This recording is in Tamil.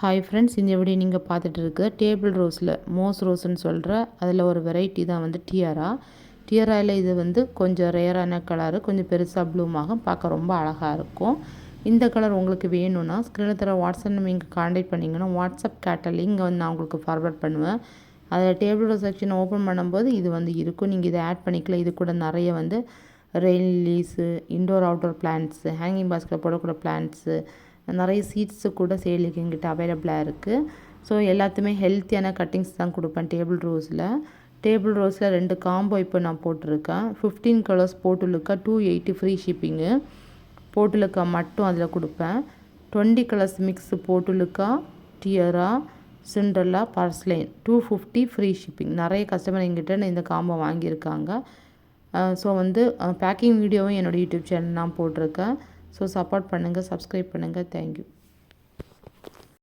ஹாய் ஃப்ரெண்ட்ஸ், இந்த வீடியோ நீங்கள் பார்த்துட்டு இருக்க டேபிள் ரோஸில் மோஸ் ரோஸ்ன்னு சொல்கிற அதில் ஒரு வெரைட்டி தான் வந்து டியரா. டியராயில் இது வந்து கொஞ்சம் ரேரான கலரு, கொஞ்சம் பெருசாக ப்ளூமாகும், பார்க்க ரொம்ப அழகாக இருக்கும். இந்த கலர் உங்களுக்கு வேணும்னா ஸ்க்ரீனில் தர வாட்ஸ்அப் நீங்கள் கான்டாக்ட் பண்ணிங்கன்னா வாட்ஸ்அப் கேட்டல் லிங்க் வந்து நான் உங்களுக்கு ஃபார்வர்ட் பண்ணுவேன். அதில் டேபிள் ரோஸ் செக்ஷன் ஓப்பன் பண்ணும்போது இது வந்து இருக்கும். நீங்கள் இதை ஆட் பண்ணிக்கலாம். இது கூட நிறைய வந்து rain lilies, indoor outdoor plants, hanging பாஸ்கெட்டில் போடக்கூடிய பிளான்ட்ஸு, நிறைய சீட்ஸு கூட சேலுக்கு எங்கிட்ட அவைலபிளாக இருக்குது. ஸோ எல்லாத்துமே ஹெல்த்தியான கட்டிங்ஸ் தான் கொடுப்பேன் டேபிள் ரோஸில். டேபிள் ரோஸில் 2 காம்போ இப்போ நான் போட்டிருக்கேன். 15 colours portulaca 280 free shipping. Portulaca மட்டும் அதில் கொடுப்பேன். 20 colours mix portulaca, tiara, Cinderella, purslane 250 free shipping. நிறைய கஸ்டமர் எங்கிட்ட இந்த காம்போ வாங்கியிருக்காங்க. ஸோ வந்து பேக்கிங் வீடியோவும் என்னோடய யூடியூப் சேனல் நான் போட்டிருக்கேன். ஸோ சப்போர்ட் பண்ணுங்கள், சப்ஸ்கிரைப் பண்ணுங்கள். தேங்க்யூ.